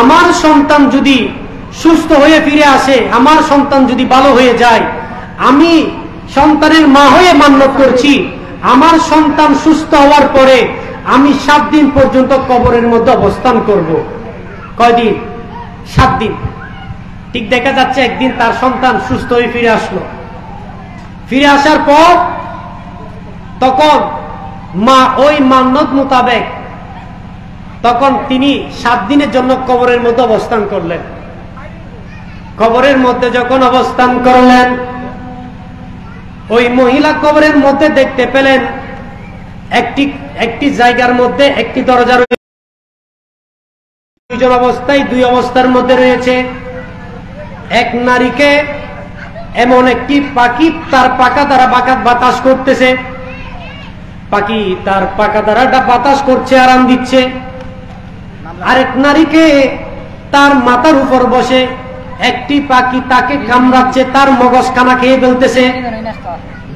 আমার সন্তান যদি সুস্থ হয়ে ফিরে আসে, আমার সন্তান যদি ভালো হয়ে যায়, আমি সন্তানের মা হয়ে মান্যত করছি, আমার সন্তান সুস্থ হওয়ার পরে আমি 7 দিন পর্যন্ত কবরের মধ্যে অবস্থান করব। কয়দিন? 7 দিন। ঠিক দেখা যাচ্ছে একদিন তার সন্তান সুস্থ হয়ে ফিরে আসলো। ফিরে আসার পর তখন মা ওই মান্যত মোতাবেক তখন তিনি 7 দিনের জন্য কবরের মধ্যে অবস্থান করলেন। কবরের মধ্যে যখন অবস্থান করলেন, ওই মহিলা কবরের মধ্যে দেখতে পেলেন একটি জায়গার মধ্যে একটি দরজার দুইজন অবস্থায়, 2 অবস্থার মধ্যে রয়েছে। এক নারীকে এমন একটি পাখি তার পাখা দ্বারা বাতাস করতেছে, পাখি তার পাখা দ্বারা বাতাস করছে, আরাম দিচ্ছে। আরেক নারীকে তার মাথার উপর বসে একটি পাখি তাকে কামড়াচ্ছে, তার মগজ কানা খেয়ে ফেলতেছে।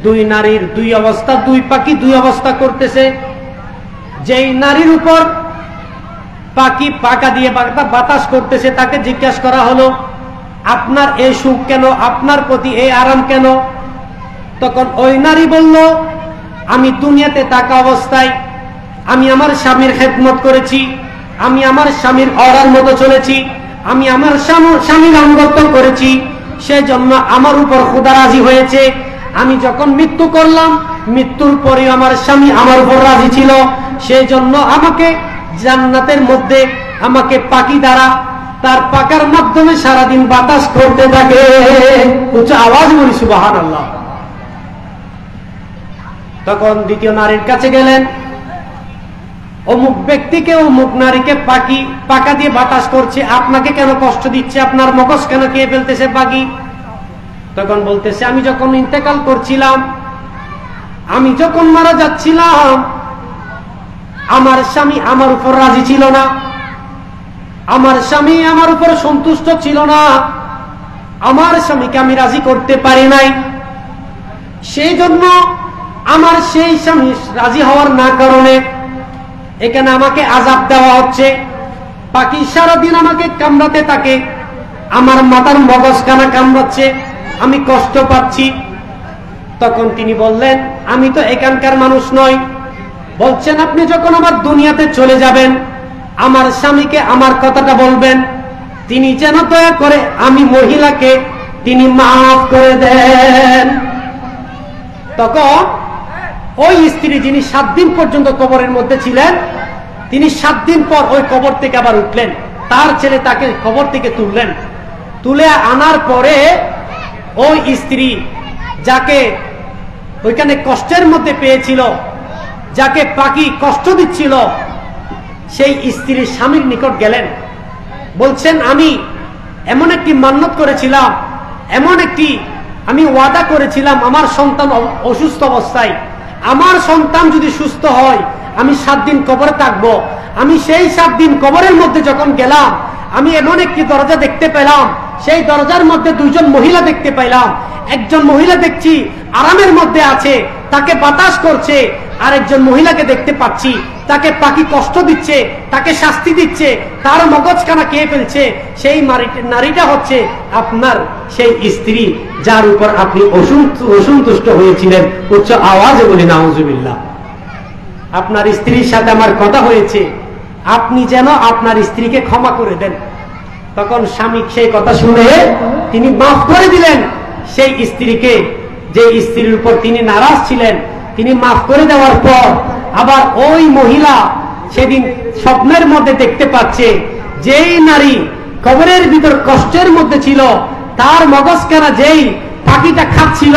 2 নারীর 2 অবস্থা, 2 পাখি 2 অবস্থা করতেছে। যেই নারীর উপর পাখি পাখা দিয়ে বাতাস করতেছে তাকে জিজ্ঞাসা করা হলো, আপনার এই সুখ কেন, আপনার প্রতি এই আরাম কেন? তখন ওই নারী বলল, আমি দুনিয়াতে থাকা অবস্থায় আমি আমার স্বামীর খেদমত করেছি, আমি আমার স্বামীর অর্ডার মতো চলেছি, আমি আমার স্বামীর আনুগত্য করেছি, সেজন্য আমার উপর খোদা রাজি হয়েছে। আমি যখন মৃত্যু করলাম, মৃত্যুর পরে আমার স্বামী আমার উপর রাজি ছিল, সেই জন্য আমাকে জান্নাতের মধ্যে আমাকে পাখি দ্বারা তার পাখার মাধ্যমে সারাদিন বাতাস করতে থাকে। উচ্চ আওয়াজ বলি সুবহানাল্লাহ। তখন দ্বিতীয় নারীর কাছে গেলেন, অমুক ব্যক্তিকে অমুক নারীকে পাখি পাখা দিয়ে বাতাস করছে, আপনাকে কেন কষ্ট দিচ্ছে, আপনার মগজ কেন খেয়ে ফেলতেছে পাখি? তখন বলতেছে, আমি যখন ইন্তেকাল করছিলাম, আমি যখন মারা যাচ্ছিলাম, আমার স্বামী আমার উপর রাজি ছিল না, আমার স্বামী আমার উপর সন্তুষ্ট ছিল না, আমার স্বামীকে আমি রাজি করতে পারি নাই, সেই জন্য আমার সেই স্বামী রাজি হওয়ার না কারণে এখানে আমাকে আযাব দেওয়া হচ্ছে। পাখি সারাদিন আমাকে কামড়াতে থাকে, আমার মাথার মগজ কানা কামড়াচ্ছে, আমি কষ্ট পাচ্ছি। তখন তিনি বললেন, আমি তো এখানকার মানুষ নই। বলছেন, আপনি যখন আমার দুনিয়াতে চলে যাবেন, আমার স্বামীকে আমার কথাটা বলবেন, তিনি যেন দয়া করে আমি মহিলাকে তিনি মাফ করে দেন। তখন ওই স্ত্রী যিনি 7 দিন পর্যন্ত কবরের মধ্যে ছিলেন, তিনি 7 দিন পর ওই কবর থেকে আবার উঠলেন। তার ছেলে তাকে কবর থেকে তুললেন। তুলে আনার পরে ওই স্ত্রী যাকে ওইখানে কষ্টের মধ্যে পেয়েছিল, যাকে পাখি কষ্ট দিচ্ছিল, সেই স্ত্রীর স্বামীর নিকট গেলেন। বলছেন, আমি এমন একটি মান্যত করেছিলাম, এমন একটি আমি ওয়াদা করেছিলাম, আমার সন্তান অসুস্থ অবস্থায়, আমার সন্তান যদি সুস্থ হয় আমি 7 দিন কবরে থাকবো। আমি সেই 7 দিন কবরের মধ্যে যখন গেলাম, আমি এমন একটি দরজা দেখতে পেলাম, সেই দরজার মধ্যে 2 জন মহিলা দেখতে পেলাম। একজন মহিলা দেখছি আরামের মধ্যে আছে, তাকে বাতাস করছে, আর একজন মহিলাকে দেখতে পাচ্ছি তাকে পাখি কষ্ট দিচ্ছে, তাকে শাস্তি দিচ্ছে, তার মগজ কানা খেয়ে ফেলছে। সেই নারীটা হচ্ছে আপনার সেই স্ত্রী, যার উপর আপনি অসন্তুষ্ট হয়েছিলেন। উচ্চ আওয়াজে বলি নাউজুবিল্লাহ। আপনার স্ত্রীর সাথে আমার কথা হয়েছে, আপনি যেন আপনার স্ত্রীকে ক্ষমা করে দেন। তখন স্বামী সেই কথা শুনে তিনি মাফ করে দিলেন সেই স্ত্রীকে, যে স্ত্রীর উপর তিনি নারাজ ছিলেন। তিনি মাফ করে দেওয়ার পর আবার ওই মহিলা সেদিন স্বপ্নের মধ্যে দেখতে পাচ্ছে, যেই নারী কবরের ভিতর কষ্টের মধ্যে ছিল, তার মগজ কানা যেই পাখিটা খাচ্ছিল,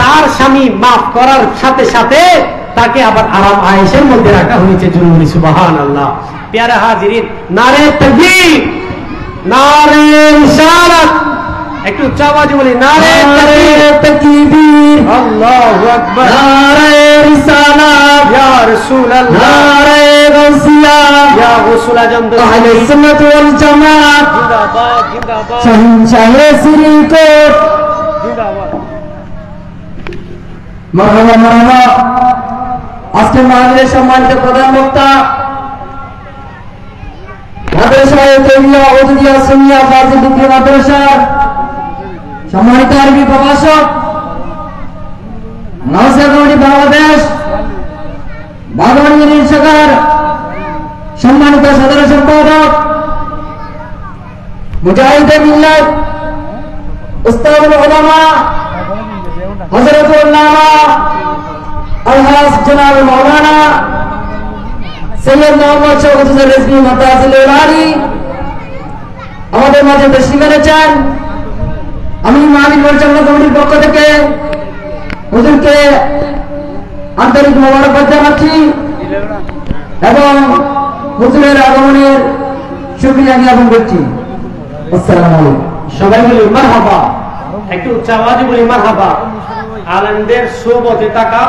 তার স্বামী মাফ করার সাথে সাথে তাকে আবার আরাম আয়েশের মধ্যে রাখা হয়েছে। জরুরি সুবহানাল্লাহ। প্যারা হাজিরিন, নারে তাকবীর, নারে রিসালাত, একটু উচ্চ আওয়াজে বলি নারে তাকবীর, আল্লাহু আকবার, নারে রিসালাত, ইয়া রাসূলুল্লাহ, নারে গাউসিয়া, ইয়া গাউসুল আজম, আহলে সুন্নাত ওয়াল জামাত জিন্দাবাদ, জিন্দাবাদ, শাহে শ্রীকোট জিন্দাবাদ, মারহাবা মারহাবা। আজকে মাহফিলের সম্মানিত প্রধান বক্তা সম্মানিত আরবি প্রভাষক নওশাদ বাংলাদেশ বাগানী শাখার সম্মানিত সাধারণ সম্পাদক মুজাহিদুল মিল্লাত উস্তাদুল উলামা হযরতুল আল্লামা আলহাজ জনাব মাওলানা সৈয়দ মোহাম্মদ শওকত হোসেন রিজভী মাতাজিল আলী আমাদের মাঝে তশরিফ এনেছেন। আমি মাহফিল পরিচালনা কমিটির পক্ষ থেকে হুজুরকে আন্তরিক মোবারকবাদ জানাচ্ছি এবং হুজুরের আগমনের শুকরিয়া জ্ঞাপন করছি। আসসালামু আলাইকুম। সবাই বলি মারহাবা, একটু উচ্চ আওয়াজে বলি মারহাবা। আলেমদের সোবতে থাকা,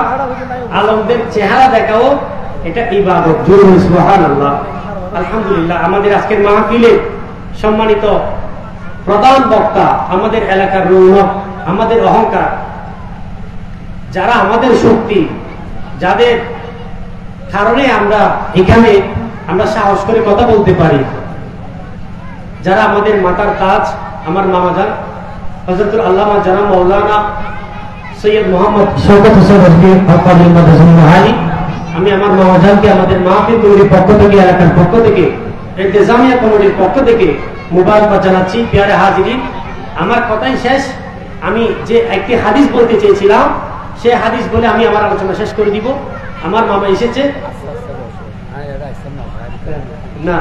আলেমদের চেহারা দেখাও এটা ইবাদত। জোরে সুবহানাল্লাহ। আলহামদুলিল্লাহ, আমাদের আজকের মাহফিলে সম্মানিত প্রধান বক্তা, আমাদের এলাকার রৌনক, আমাদের অহংকার, যারা আমাদের শক্তি, যাদের কারণে আমরা এখানে আমরা সাহস করে কথা বলতে পারি, যারা আমাদের মাতার তাজ, আমার মামাজান হযরতুল আল্লামা জনাব মাওলানা সৈয়দ মোহাম্মদ শওকত হোসেন রিজভী আলী, আমি আমার মামাজানকে আমাদের মাহফিল কমিটির পক্ষ থেকে, এলাকার পক্ষ থেকে, ইন্তেজামিয়া কমিটির পক্ষ থেকে মুবারকবাদ জানাচ্ছি। প্রিয় হাজিরিন, আমার কথাই শেষ। আমি যে একটি হাদিস বলতে চেয়েছিলাম, সেই হাদিস বলে আমি আমার আলোচনা শেষ করে দিব। আমার মামা এসেছে না,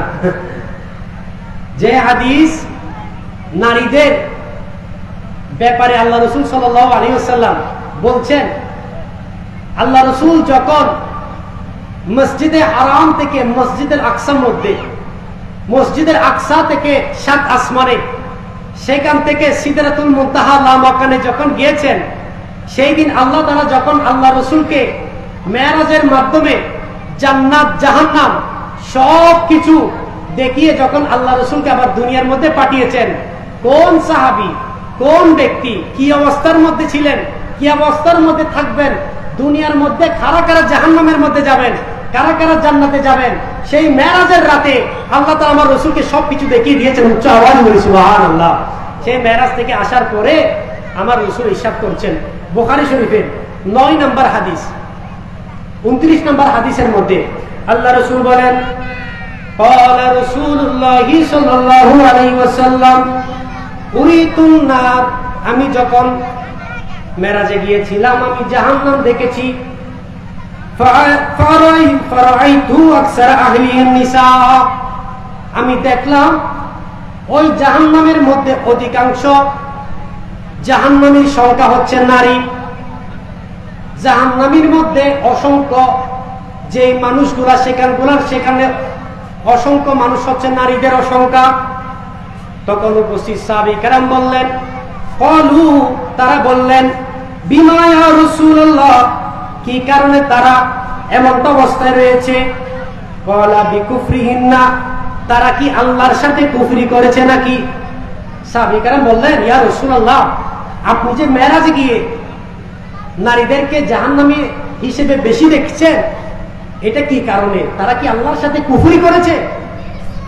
যে হাদিস নারীদের ব্যাপারে আল্লাহ রসুল সাল্লাল্লাহু আলাইহি ওয়াসাল্লাম বলছেন, আল্লাহ রসুল যখন মসজিদে হারাম থেকে মসজিদের আকসার মধ্যে, মসজিদের আকসা থেকে 7 আসমানে, সেখান থেকে সিদরাতুল মুনতাহা লা মাকানে যখন গিয়েছেন, সেই দিন আল্লাহ তাআলা যখন আল্লাহ রসুলকে মেরাজের মাধ্যমে জান্নাত জাহান্নাম সব কিছু দেখিয়ে যখন আল্লাহ রসুলকে আবার দুনিয়ার মধ্যে পাঠিয়েছেন, কোন সাহাবী, কোন ব্যক্তি কি অবস্থার মধ্যে ছিলেন, কি অবস্থার মধ্যে থাকবেন, দুনিয়ার মধ্যে কারা কারা জাহান্নামের মধ্যে যাবেন, কারা কারা জান্নাতে যাবেন, সেই মেরাজের রাতে আল্লাহ তাআলা আমার রসুলকে সবকিছু দেখিয়ে দিয়েছেন। উচ্চ আওয়াজে বলি সুবহানাল্লাহ। সেই মেরাজ থেকে আসার পরে আমার রসুল ইরশাদ করছেন, বুখারী শরীফের 9 নম্বর হাদিস, 29 নম্বর হাদিসের মধ্যে আল্লাহ রসুল বলেন, قال رسول الله صلى الله عليه وسلم উরিতুন নার, আমি যখন মেরাজে গিয়েছিলাম আমি জাহান্নাম দেখেছি। ফারাআইতু আকসার আহলিন নিসা, আমি দেখলাম ওই জাহান্নামের মধ্যে অধিকাংশ জাহান্নামীর সংখ্যা হচ্ছে নারী। জাহান্নামীর মধ্যে অসংখ্য যে মানুষগুলা সেখানে অসংখ্য মানুষ হচ্ছে নারীদের সংখ্যা। তখন উপস্থিত সাহাবী কেরাম বললেন, ক্বালু, তারা বললেন, বিমা ইয়া রাসূলুল্লাহ, কি কারণে তারা এমন অবস্থায় রয়েছে? ক্বালা বিকুফরিহিন্না, তারা কি আল্লাহর সাথে কুফরি করেছে নাকি? সাহাবী কেরাম বললেন, ইয়া রাসূলুল্লাহ, আপনি যে মেরাজে গিয়ে নারীদেরকে জাহান্নামী হিসেবে বেশি দেখছেন, এটা কি কারণে? তারা কি আল্লাহর সাথে কুফরি করেছে?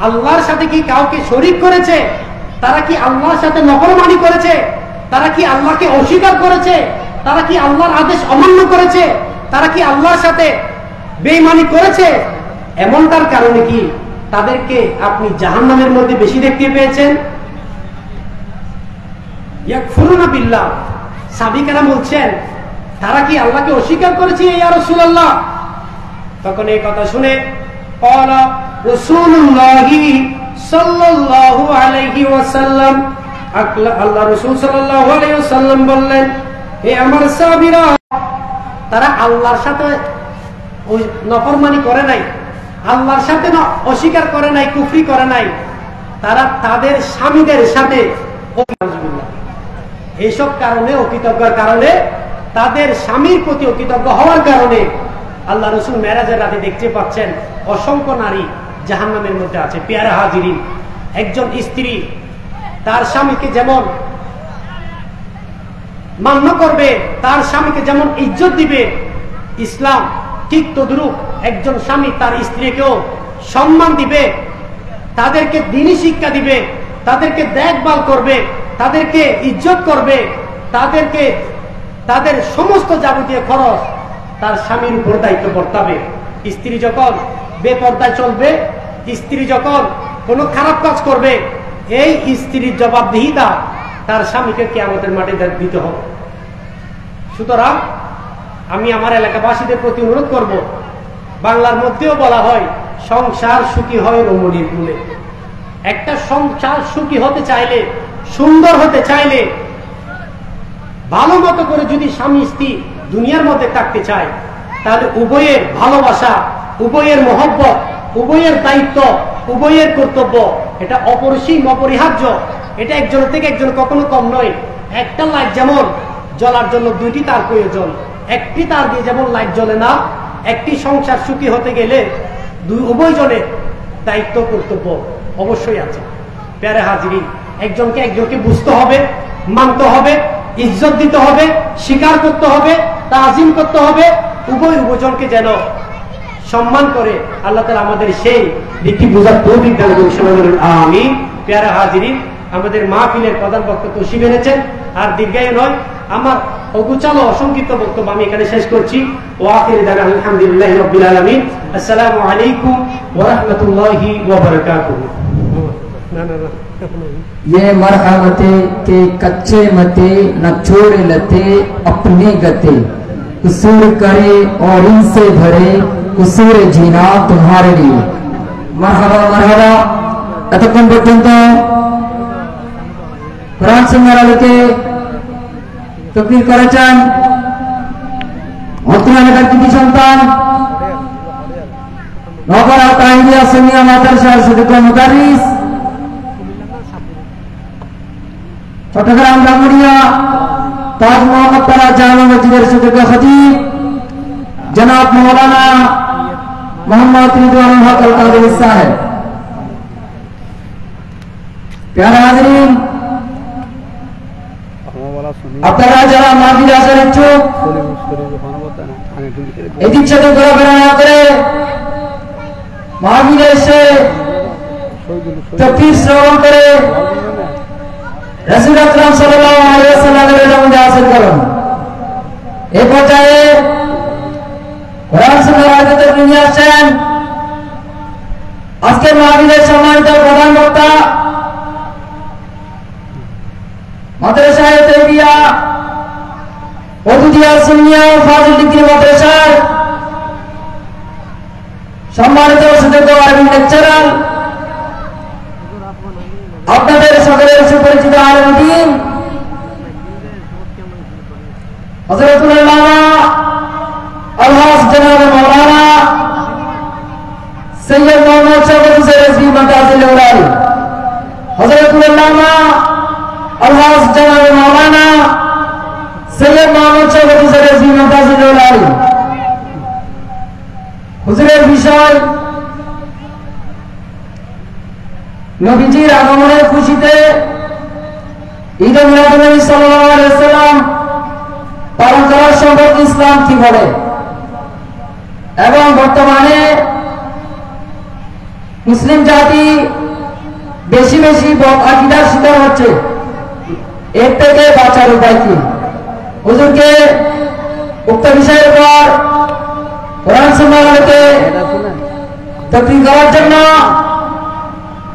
আল্লাহর সাথে কি কাউকে শরীক করেছে? তারা কি আল্লাহর সাথে নফরমানি করেছে? তারা কি আল্লাহকে অস্বীকার করেছে? তারা কি আল্লাহর আদেশ অমান্য করেছে? তারা কি আল্লাহর সাথে বেঈমানি করেছে? এমনটার কারণে কি তাদেরকে আপনি জাহান্নামের মধ্যে বেশি দেখতে পেয়েছেন? ইয়াকফুরুনা বিল্লাহ, সাহাবীরা বলছেন, তারা কি আল্লাহকে অস্বীকার করেছে ইয়া রাসূলুল্লাহ? তখন এই কথা শুনে ক্বালা রাসূলুল্লাহি সাল্লাল্লাহু আলাইহি ওয়াসাল্লাম, আল্লাহ রাসূল সাল্লাল্লাহু আলাইহি ওয়াসাল্লাম বললেন, হে আমার সাহাবীরা, তারা আল্লাহর সাথে নফরমানি করে নাই, আল্লাহর সাথে অস্বীকার করে নাই, কুফরি করে নাই, তারা তাদের স্বামীদের সাথে এইসব কারণে, অকৃতজ্ঞতার কারণে, তাদের স্বামীর প্রতি অকৃতজ্ঞ হওয়ার কারণে আল্লাহ রসুল মেরাজের রাতে দেখতে পাচ্ছেন অসংখ্য নারী জাহান্নামের মধ্যে আছে। পেয়ারা হাজিরিন, একজন স্ত্রী তার স্বামীকে যেমন মান্য করবে, তার স্বামীকে যেমন ইজ্জত দিবে ইসলাম, ঠিক তদ্রূপ একজন স্বামী তার স্ত্রীকেও সম্মান দিবে, তাদেরকে দ্বীনি শিক্ষা দিবে, তাদেরকে দেখভাল করবে, তাদেরকে ইজ্জত করবে, তাদেরকে তাদের সমস্ত যাবতীয় খরচ তার স্বামীর উপর দায়িত্ব বর্তাবে। স্ত্রী যখন বেপর্দায় চলবে, স্ত্রী যখন কোনো খারাপ কাজ করবে, এই স্ত্রীর জবাবদিহিতা তার স্বামীকে কিয়ামতের মাঠে দিতে হবে। সুতরাং আমি আমার এলাকাবাসীদের প্রতি অনুরোধ করব, বাংলার মধ্যেও বলা হয় সংসার সুখী হয় রমণীর কুলে। একটা সংসার সুখী হতে চাইলে, সুন্দর হতে চাইলে, ভালো মতো করে যদি স্বামী স্ত্রী দুনিয়ার মধ্যে থাকতে চায়, তাহলে উভয়ের ভালোবাসা, উভয়ের মহব্বত, উভয়ের দায়িত্ব, উভয়ের কর্তব্য, এটা অপরিসীম, অপরিহার্য। এটা একজনের থেকে একজন কখনো কম নয়। একটা লাইট যেমন জ্বলার জন্য দুইটি তার প্রয়োজন, একটি তার দিয়ে যেমন লাইট জ্বলে না, একটি সংসার সুখী হতে গেলে উভয় জনের দায়িত্ব, কর্তব্য অবশ্যই আছে। প্যারে হাজিরি, একজনকে একজনকে বুঝতে হবে, মানতে হবে, ইজ্জত দিতে হবে, স্বীকার করতে হবে, তাজিম করতে হবে। উভয় উভয়জনকে যেন সম্মান করে আল্লাহ তাআলা আমাদের সেই দিকটি বোঝার তৌফিক দান করুন। আমিন। প্যারে হাজিরি, আমাদের মাহফিলের প্রধান বক্তব্য তশরিফ এনেছেন, আর দীর্ঘায়ু নয়, আমার অগুচালো অসংক্ষিপ্ত বক্তব্য আমি এখানে শেষ করছি। ওয়া আখিরু দাওয়ানা আলহামদুলিল্লাহি রাব্বিল আলামিন। আসসালামু আলাইকুম ওয়া রাহমাতুল্লাহি ওয়া বারাকাতুহু। ये मरहमते के कच्चे मते न छोड़े लते अपने गते, कुसूर करे और इनसे भरे कुसूर जीना तुम्हारे लिए। मरहबा मरहबा। এতক্ষণ পর্যন্ত কোরআন সুন্নাহর আলোকে তাকবীর করেছেন অত্র এলাকার কৃতি সন্তান নগরা তাহিরিয়া সুন্নিয়া মাদ্রাসার সুযোগ্য মুদারিস, চট্টগ্রাম রামুরিয়া তাজ মোহাম্মদ তারা জামে মসজিদের সুযোগ্য খতিব জনাব মৌলানা মোহাম্মদ রিদওয়ানুল হক আল কাদেরী সাহেব। প্যারা হাজরিন, আপনারা যারা মাহফিলে আসার ইচ্ছুক, এদিক সাথে ঘোরাফেরা না করে মাহফিলে এসে তাকবীর শ্রবণ করে রাসূল আকরাম সাল্লাল্লাহু আলাইহি ওয়াসাল্লামের নামে হাসিল করুন। এই পর্যায়ে কোরআন সুন্নাহর আয়াতে নিয়ে আসছেন আজকের মাহফিলের সম্মানিত প্রধান বক্তা, মাদ্রাসায়ে তাইবিয়া ওদুদিয়া সুন্নিয়া ফাজিল ডিগ্রি মাদ্রাসার সম্মানিত সুযোগ্য আরবি লেকচারার, আপনাদের সকলের সুপরিচিত আলেম দ্বীন হযরতুল আল্লামা আলহাজ জনাব মাওলানা সৈয়দ মোহাম্মদ শওকত হোসেন রিজভী মাদাজিল উলাল, হযরতুল আল্লামা আলহাজ জনাব মাওলানা সৈয়দ মোহাম্মদ শওকত হোসেন রিজভী মাদাজিল উলাল। হুজুরের বিষয় নবীজির আগমনের খুশিতে ঈদ মিলাদুন্নবী সাল্লাল্লাহু আলাইহি ওয়াসাল্লাম পালন করার সম্পর্কে ইসলাম কি বলে, এবং বর্তমানে মুসলিম জাতি বেশি বেশি বদআকিদার শিকার হচ্ছে, এর থেকে বাঁচার উপায় কি? হুজুরকে উক্ত বিষয়ের উপর কোরআন সুন্নাহর আলোকে তাকরীর করার জন্য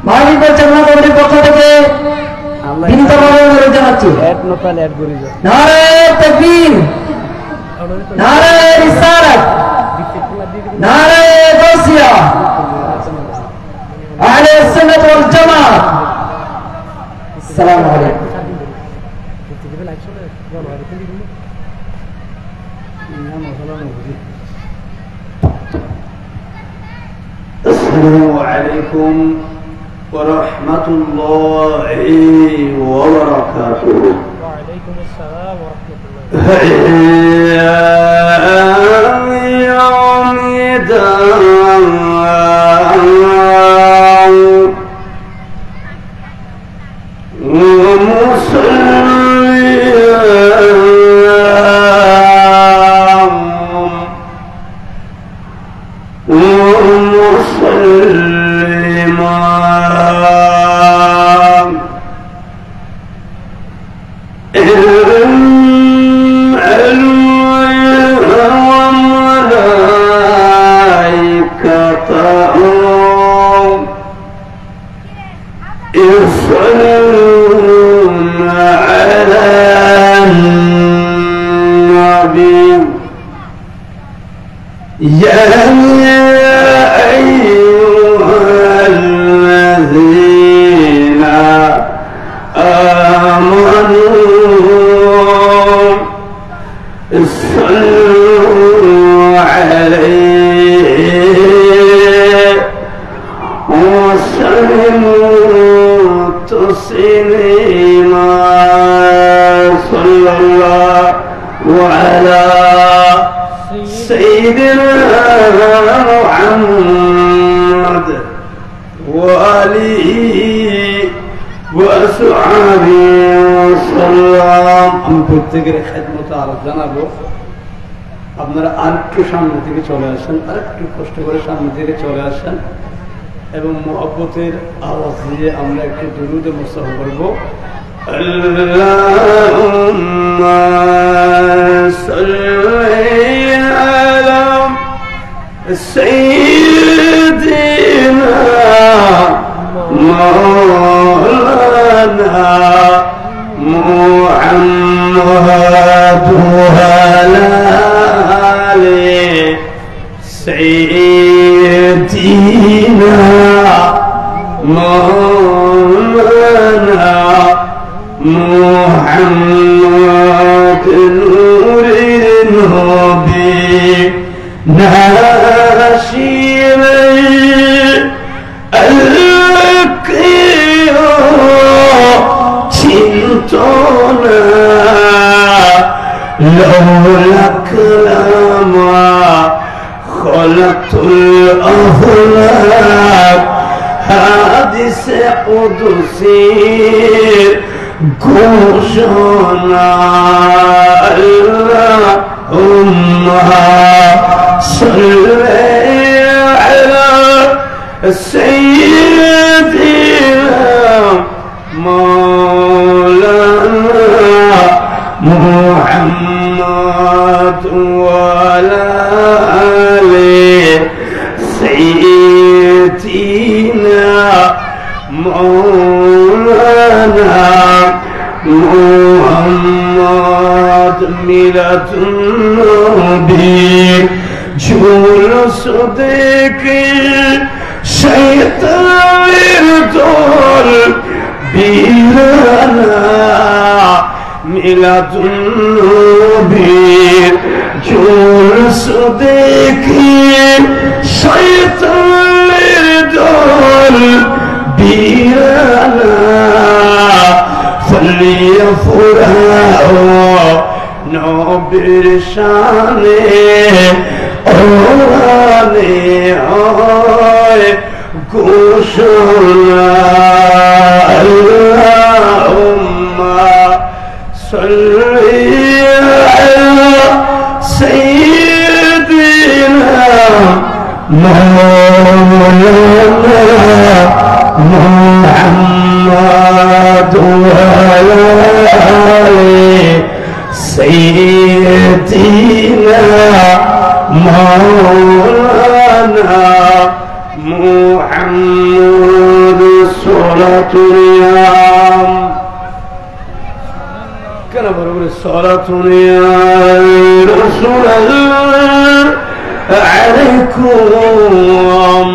মাহফিল পরিচালনা কমিটির পক্ষ থেকে বিনীতভাবে অনুরোধ জানাচ্ছি। নারায়ে তাকবীর, নারায়ে রিসালাত, নারায়ে গাউসিয়া, আহলে সুন্নাত ওয়াল জামাত। আসসালামু আলাইকুম। السلام عليكم ورحمة الله وبركاته. وعليكم السلام ورحمة الله. يصلون على النبي يا أيها الذين آمنوا صلوا عليه وسلموا تسليما صلى الله على سيدنا محمد وآله وصحبه وسلم আমি প্রত্যেকের খেদমতে আরো জানাবো আপনারা আরেকটু সামনে থেকে চলে আসেন আরেকটু কষ্ট করে সামনে থেকে চলে আসেন এবং মুহাব্বতের আওয়াজ দিয়ে আমরা একটু দুরূদে মুস্তাফা করব আল্লাহুম্মা সাল্লি আলা সাইয়্যিদিনা মাওলানা মুহাম্মদ ওয়া আলা আলি সাইয়্যিদিনা مولانا محمد نور النبي ناشر الكيو تنتنا لولاك لما خلقت الأفلاك حادث قدسي كوشنا اللهم صل على سيدنا مولانا محمد وعلى آله سيدنا مولانا محمد ملة النبي جول صديق شيطان الدول بيرانا ملة النبي جول صديق شيطان الدول بيرانا فليفرح نوبر شانه أوراني كوشنا اللهم صل على سيدنا مولانا محمد وعلى آله سيدنا مولانا محمد صلاة اليوم كان بربر الصلاة يا رسول الله عليكم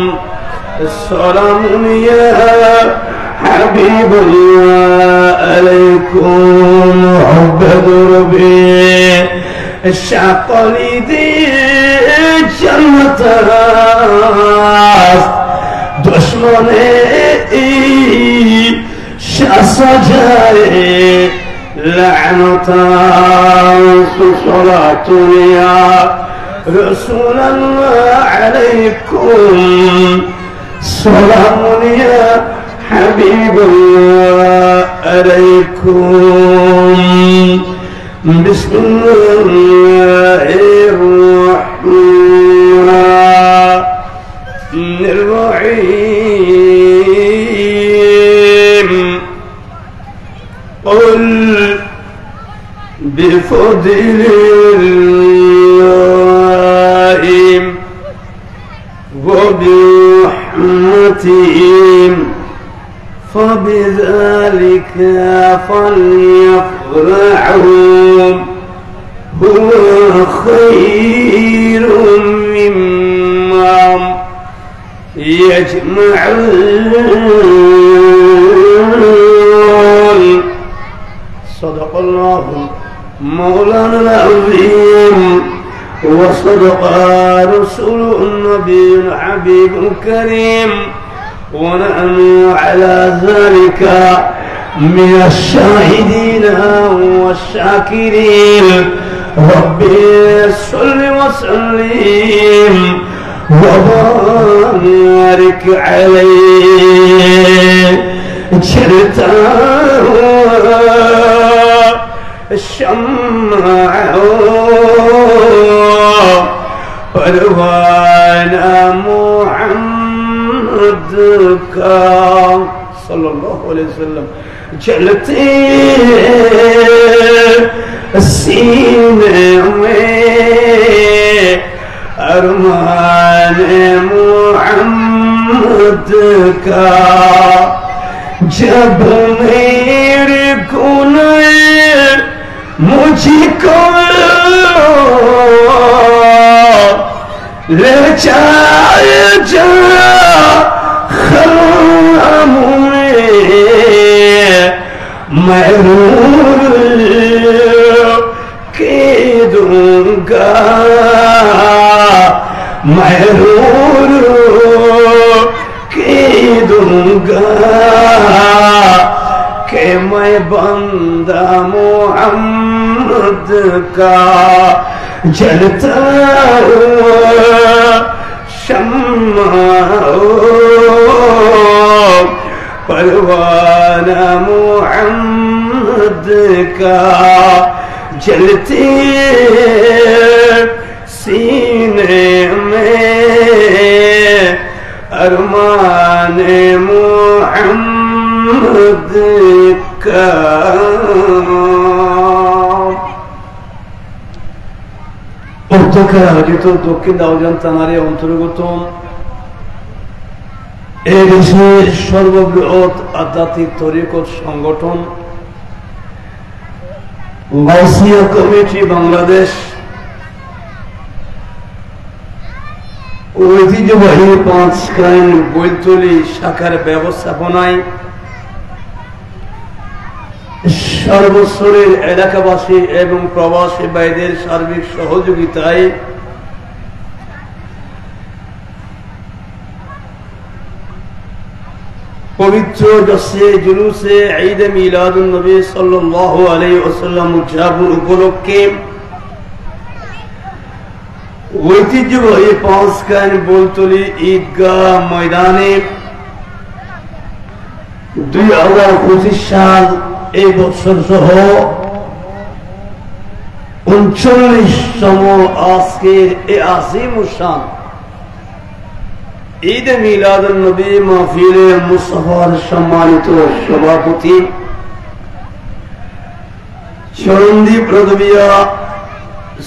السلام يا حبيب الله عليكم عبد ربي الشاق لدي جنة دشمني شاسجاي لعنة صلاة يا رسول الله عليكم سلام يا حبيب الله عليكم بسم الله الرحمن الرحيم قل بفضل الله وبرحمته فبذلك فليفرحوا هو خير مما يجمعون صدق الله مولانا العظيم وصدق رسوله النبي الحبيب الكريم ونحن على ذلك من الشاهدين والشاكرين ربي صل وسلم وبارك عليه جرتا الشمع وروانا محمدك صلى الله عليه وسلم جلتي السينة أرمان محمدك जब मेरे को मुझको ले जाए जा खलाम मैं के दूंगा मैं के दूंगा कि मैं बंदा मोहम्मद का जलता शम्मा परवाना मोहम्मद का जलते सीने में अरमान मोहम्मद का আয়োজিত দক্ষিণ দাউজান থানার অন্তর্গত এই দেশের সর্ববৃহৎ আধ্যাত্মিক তরিকত সংগঠন গাউসিয়া কমিটি বাংলাদেশ ঐতিহ্যবাহী পাঁচখান বৈতলি শাখার ব্যবস্থাপনায় সর্বস্তরের এলাকাবাসী এবং প্রবাসী ভাইদের সার্বিক সহযোগিতায় পবিত্র জশ্নে জুলুসে ঈদ মিলাদুন নবী সাল্লাল্লাহু আলাইহি ওয়াসাল্লাম উদযাপন উপলক্ষে ঐতিহ্যবাহী পাঁচখান বৈতলি ঈদগাহ ময়দানে 2025 সাল এই বছর সহ 39তম আজকের এই আজিম শান ঈদ মিলাদুন নবী মাহফিলে মুস্তাফার সম্মানিত সভাপতি চরণদ্বীপ রদবিয়া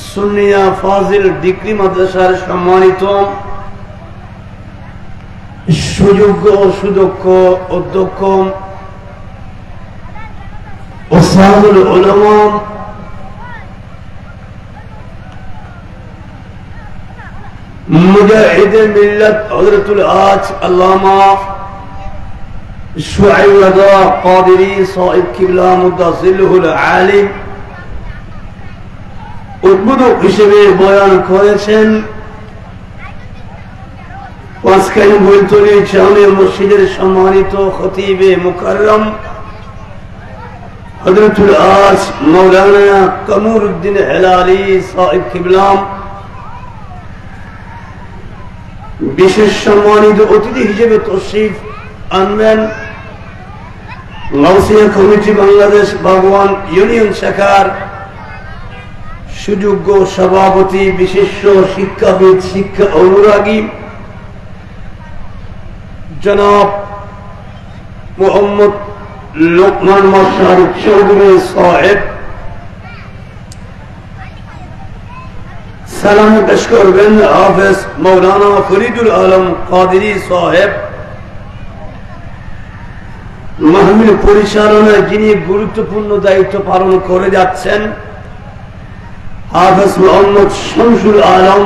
সুন্নিয়া ফাজিল ডিগ্রি মাদ্রাসার সম্মানিত সুযোগ্য সুদক্ষ অধ্যক্ষ ওস্তাদুল উলামা মুজাহিদ মিল্লাত হযরতুল আজ আল্লামা শুআইব রাজা কাদেরী সাহেব কিবলা মুদাসিলুল আলিম উদ্বোধক হিসেবে বয়ান করেছেন পাঁচখান বৈতলি জামিয়া মসজিদের সম্মানিত খতিবে মুকাররম হযরতুল আজ মাওলানা কমরউদ্দিন হেলালি সাহেব কিবলা বিশেষ সম্মানিত অতিথি হিসেবে তশরিফ আনবেন গাউসিয়া কমিটি বাংলাদেশ বাগওয়ান ইউনিয়ন শাখার সুযোগ্য সভাপতি বিশিষ্ট শিক্ষাবিদ শিক্ষা অনুরাগী জনাব মোহাম্মদ লোকমান মোশাররফ চৌধুরী সাহেব সালাম পেশ করবেন হাফেজ মাওলানা ফরিদুল আলম কাদেরী সাহেব মাহফিল পরিচালনায় যিনি গুরুত্বপূর্ণ দায়িত্ব পালন করে যাচ্ছেন হাফেজ মোহাম্মদ শামসুল আলম,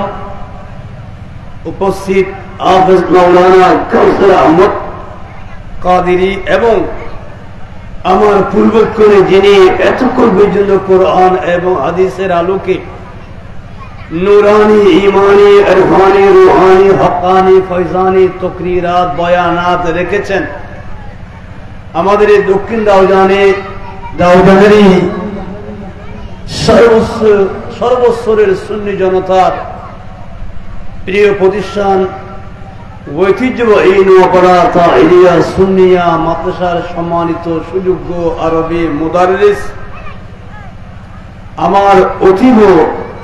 উপস্থিত হাফেজ মাওলানা কাউসার আহমদ কাদেরী এবং আমার পূর্বক্ষণে যিনি এতক্ষণ পর্যন্ত কোরআন এবং হাদিসের আলোকে নুরানি, ইমানি, ইরফানি, রুহানি, হক্কানি, ফয়জানি তকরিরাত, বয়ানাত রেখেছেন। আমাদের এই দক্ষিণ দাউজানেরই সর্বস্তরের সুন্নি জনতার প্রিয় প্রতিষ্ঠান ঐতিহ্যবাহী নোয়াপাড়া তাহিরিয়া সুন্নিয়া মাদ্রাসার সম্মানিত সুযোগ্য আরবি মুদাররিস, আমার অতীব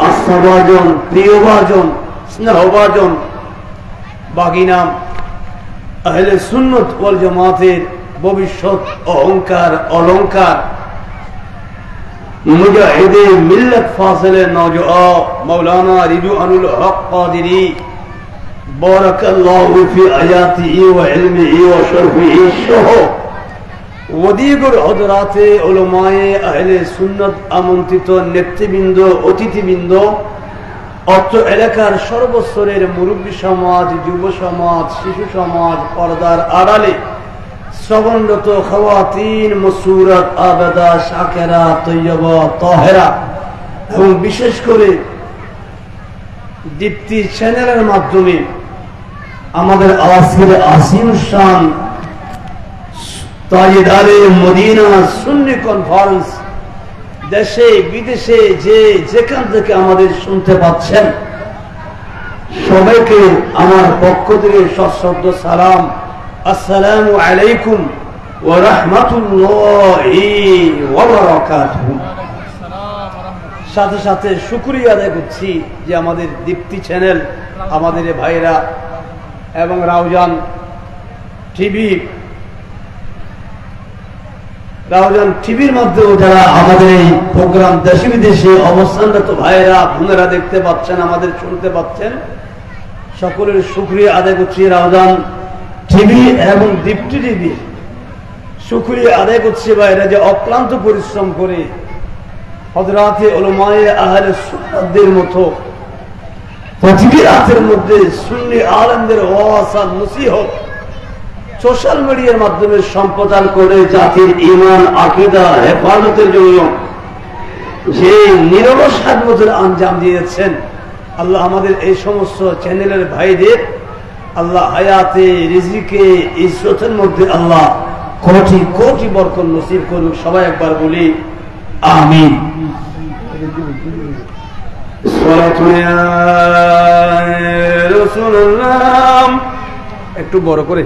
আস্থাভাজন, প্রিয়ভাজন, স্নেহভাজন বাগিনা আহলে সুন্নত ওয়াল জামাতের ভবিষ্যৎ অহংকার অলংকার মুজাহিদে মিল্লাত ফাজিলে নওজোয়া মাওলানা রিজওয়ানুল হক কাদেরী বারাকাল্লাহু ফি আয়াতিহি ওয়া ইলমিহি ওয়া শরফিহি সহ ওদিগর হযরাতে উলামায়ে আহলে সুন্নাত আমন্ত্রিত নেতৃবৃন্দ, অতিথিবৃন্দ, অত্র এলাকার সর্বস্তরের মুরব্বী সমাজ, যুব সমাজ, শিশু সমাজ, পর্দার আড়ালে শ্রবণরত খাওয়াতিন, মসুরাত, আবেদা, শাকেরা, তৈয়বা, তাহেরা এবং বিশেষ করে দীপ্তি চ্যানেলের মাধ্যমে আমাদের আজকের আসিম শান তাজদারে মদিনা সুন্নি কনফারেন্স দেশে বিদেশে যে যেখান থেকে আমাদের শুনতে পাচ্ছেন সবাইকে আমার পক্ষ থেকে সশ্রদ্ধ সালাম, আসসালামু আলাইকুম ওয়া রাহমাতুল্লাহি ওয়া বারাকাতুহু। সাথে সাথে শুকরিয়া আদায় করছি যে আমাদের দীপ্তি চ্যানেল, আমাদের ভাইরা এবং রাউজান টিভির মাধ্যমে যারা আমাদের এই প্রোগ্রাম দেশে বিদেশে অবস্থানরত ভাইরা বোনেরা দেখতে পাচ্ছেন, আমাদের শুনতে পাচ্ছেন, সকলের শুকরিয়া আদায় করছি। রাউজান টিভি এবং দীপ্তি টিভি শুকরিয়া আদায় করছি ভাইরা যে অক্লান্ত পরিশ্রম করে হযরাতে উলামায়ে আহলে সুন্নাতদের মতো প্রতিটি রাতের মধ্যে সুন্নি আলেমদের ওয়াজ আর নসিহত সোশ্যাল মিডিয়ার মাধ্যমে সম্প্রচার করে জাতির ঈমান আকীদা হেফাজতের জন্য যে নিরলস খেদমতের আঞ্জাম দিয়েছেন, আল্লাহ আমাদের এই সমস্ত চ্যানেলের ভাইদের আল্লাহ হায়াতে, রিজিকে, ইজ্জতের মধ্যে আল্লাহ কোটি কোটি বরকত নসিব করুক। সবাই একবার বলি আমিন। একটু বড় করে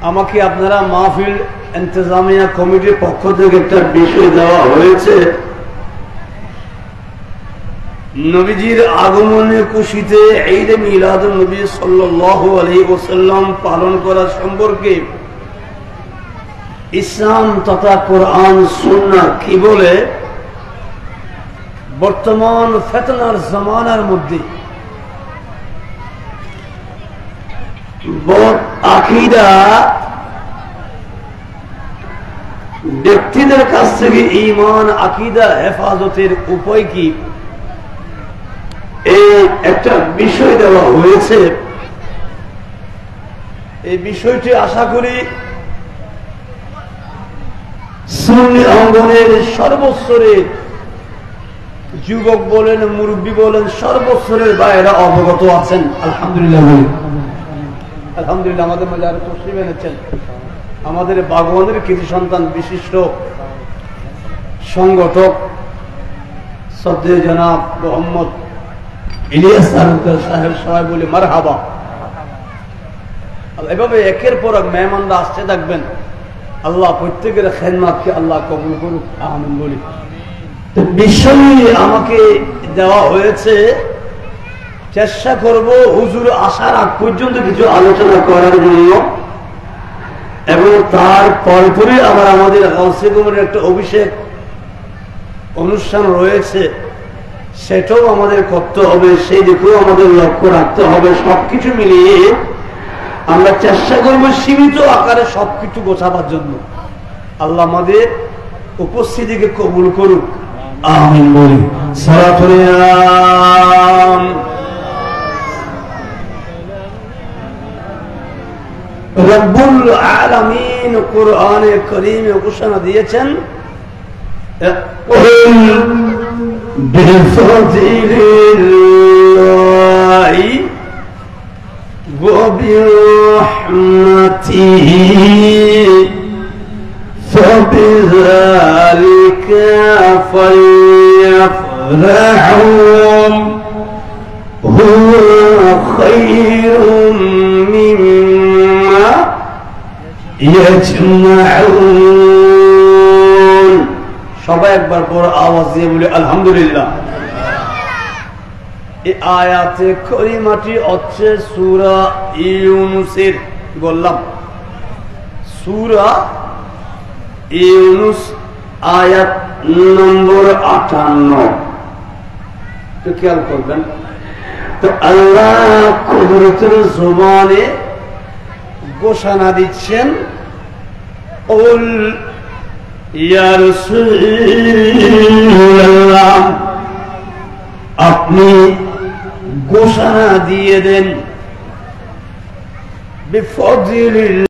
আমাকে আপনারা মাহফিল ইন্তজামিয়া কমিটির পক্ষ থেকে একটা বিষয় দেওয়া হয়েছে, নবীজির আগমনের খুশিতে ঈদে মিলাদুন নবী সাল্লাল্লাহু আলাইহি ওয়াসাল্লাম পালন করা সম্পর্কে ইসলাম তথা কোরআন সুন্নাহ কি বলে। বর্তমান ফিতনার জামানার মধ্যে আকীদা ব্যক্তিদের কাছ থেকে ঈমান আকীদা হেফাজতের উপায় কি, এই একটা বিষয় দেওয়া হয়েছে। এই বিষয়টি আশা করি সুন্নি অঙ্গনের সর্বস্তরের যুবক বলেন, মুরব্বী বলেন, সর্বস্তরের বাইরা অবগত আছেন। আলহামদুলিল্লাহ আলহামদুলিল্লাহ। আমাদের মাঝে আরো তশরিফ এনেছেন আমাদের বাগওয়ানের কৃতি সন্তান বিশিষ্ট সংগঠক শ্রদ্ধেয় জনাব মোহাম্মদ ইলিয়াস তালুকদার সাহেব, সবাই বলি মারহাবা। এভাবে একের পর এক মেহমানরা আসতে থাকবেন। আল্লাহ প্রত্যেকের খেদমতকে আল্লাহ কবুল করুক, আমিন বলি। তো বিষয় আমাকে দেওয়া হয়েছে, চেষ্টা করব হুজুর আসার আগ পর্যন্ত কিছু আলোচনা করার জন্য, এবং তার পরপরই আবার আমাদের গাউসে কুমুরের একটা অভিষেক অনুষ্ঠান রয়েছে, সেটাও আমাদের করতে হবে, সেই দিকেও আমাদের লক্ষ্য রাখতে হবে। সবকিছু মিলিয়ে আমরা চেষ্টা করবো সীমিত আকারে সবকিছু গোছাবার জন্য। আল্লাহ আমাদের উপস্থিতিকে কবুল করুক, আমিন বলি। রব্বুল আলামিন কুরআনে কারীমে ঘোষণা দিয়েছেন, বিফাযিলিল্লাহি ওয়া বিরহমাতিহি ফাবিযালিকা ফালইফরাহু হুয়া খায়রুম মিম্মা ইয়াজমাউন। সবাই একবার বড় আওয়াজ দিয়ে বলে আলহামদুলিল্লাহ। এই আয়াতে কারিমাটি হচ্ছে সূরা ইউনূসের, বললাম সূরা ইউনূস আয়াত নম্বর 58। তো খেয়াল করবেন, তো আল্লাহ কুদরতের জবানে ঘোষণা দিচ্ছেন, উল ইয়া রাসূলুল্লাহ, আপনি ঘোষণা দিয়ে দেন, বিফাযিলিল্লাহ